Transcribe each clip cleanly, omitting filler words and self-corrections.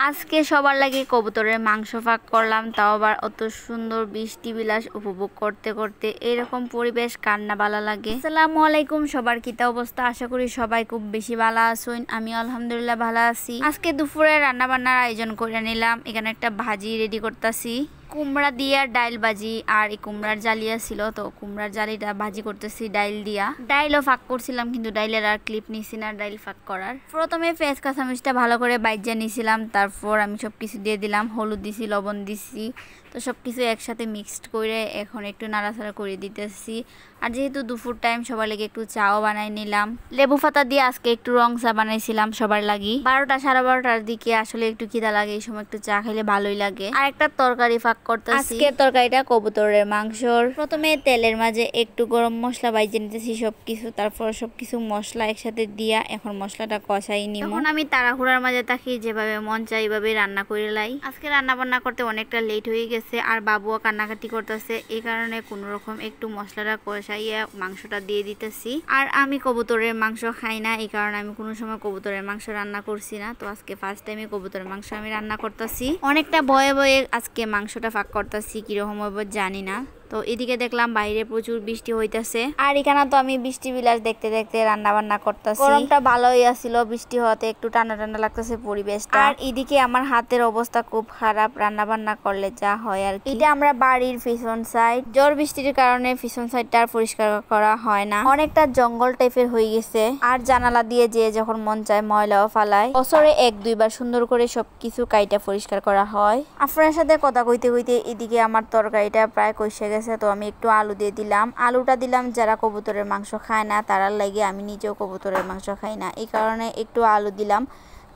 আজকে সবার লাগে কবুতরের মাংস ফাঁক করলাম, তাও আবার অত সুন্দর বৃষ্টি বিলাস উপভোগ করতে করতে। এরকম পরিবেশ কান্না ভালো লাগে। আসসালামু আলাইকুম, সবার কিতা অবস্থা? আশা করি সবাই খুব বেশি ভালো আছেন। আমি আলহামদুলিল্লাহ ভালো আছি। আজকে দুপুরে রান্না বান্নার আয়োজন করে নিলাম। এখানে একটা ভাজি রেডি করতেছি, কুমড়া দিয়া ডাইল ভাজি। আর এই কুমড়ার জালিয়া ছিল, তো কুমড়ার জালিটা ভাজি করতেছি ডাইল দিয়া। ডাইলও ফাঁক করছিলাম, কিন্তু ডাইলের আর ক্লিপ নিছি না ডাইল ফাঁক করার। প্রথমে পেঁয়াজ কাঁচামরিচটা ভালো করে বাইজা নিয়েছিলাম, তারপর আমি সবকিছু দিয়ে দিলাম, হলুদ দিছি, লবণ দিছি। তো সবকিছু একসাথে মিক্সড করে এখন একটু নাড়াচাড়া করে দিতেছি। আর যেহেতু দুপুর টাইম, সবার লাগে একটু চাও বানাই নিলাম। লেবু পাতা দিয়ে আজকে একটু রং চা বানাইছিলাম সবার লাগি। 12টা সাড়ে 12টার দিকে আসলে একটু খিদা লাগে, এই সময় একটু চা খেলে ভালোই লাগে। আর একটা তরকারি ফাঁক করতেছি। আজকের তরকারিটা কবুতরের মাংসর। প্রথমে তেলের মাঝে একটু গরম মশলা বাইজে নিতেছি সবকিছু, তারপর সবকিছু মশলা একসাথে দিয়া এখন মশলাটা কষাই নিব। এখন আমি তাড়াহুড়ার মাঝে থাকি, যেভাবে মন চাই এইভাবে রান্না করে লাই। আজকে রান্না বান্না করতে অনেকটা লেট হয়ে গেছে, আর বাবুও কান্নাকাটি করতেছে। এই কারণে কোনো রকম একটু মশলাটা কষাইয়া মাংসটা দিয়ে দিতেছি। আর আমি কবুতরের মাংস খাই না, এই কারণে আমি কোনো সময় কবুতরের মাংস রান্না করছি না। তো আজকে ফার্স্ট টাইমে কবুতরের মাংস আমি রান্না করতেছি। অনেকটা ভয়ে ভয়ে আজকে মাংসটা ফাঁক করতেছি, কিরকম হইব জানি না। তো এদিকে দেখলাম বাইরে প্রচুর বৃষ্টি হইতাছে, আর এখানে তো আমি বৃষ্টি বিলাস দেখতে দেখতে রান্না বান্না করতেছি। গরমটা ভালোই আসছিল, বৃষ্টি হওয়াতে একটু ঠান্ডা ঠান্ডা লাগতেছে পরিবেশটা। আর এদিকে আমার হাতের অবস্থা খুব খারাপ, রান্না বান্না করলে যা হয় আর কি। এটা আমরা বাড়ির পিছন সাইড, ঝড় বৃষ্টির কারণে পিছন সাইডটা আর পরিষ্কার করা হয় না, অনেকটা জঙ্গল টাইপের হয়ে গেছে। আর জানালা দিয়ে যে যখন মন চায় ময়লাও ফালায়। বছরে 1-2 বার সুন্দর করে সবকিছু কাইটা পরিষ্কার করা হয়। আপনার সাথে কথা কইতে কইতে এদিকে আমার তরকারিটা প্রায় কষে গেছে। তো আমি একটু আলু দিয়ে দিলাম। আলুটা দিলাম যারা কবুতরের মাংস খায় না তারার লাগে, আমি নিজেও কবুতরের মাংস খাই না, এই কারণে একটু আলু দিলাম,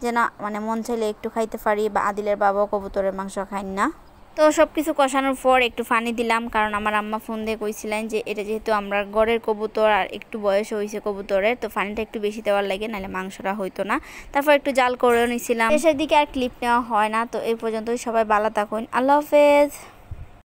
যেন মানে মন চাইলে একটু খাইতে পারি। বা আদিলের বাবাও কবুতরের মাংস খায় না। তো সব কিছু কষানোর পর একটু পানি দিলাম, কারণ আমার আম্মা ফোন দিয়ে কইছিলেন যে এটা যেহেতু আমরা ঘরের কবুতর আর একটু বয়স হয়েছে কবুতরের, তো পানিটা একটু বেশি দেওয়ার লাগে, নাহলে মাংসটা হইতো না। তারপর একটু জাল করে নিয়েছিলাম। শেষের দিকে আর ক্লিপ নেওয়া হয় না। তো এই পর্যন্তই, সবাই ভালো থাকুন, আল্লাহ হাফেজ।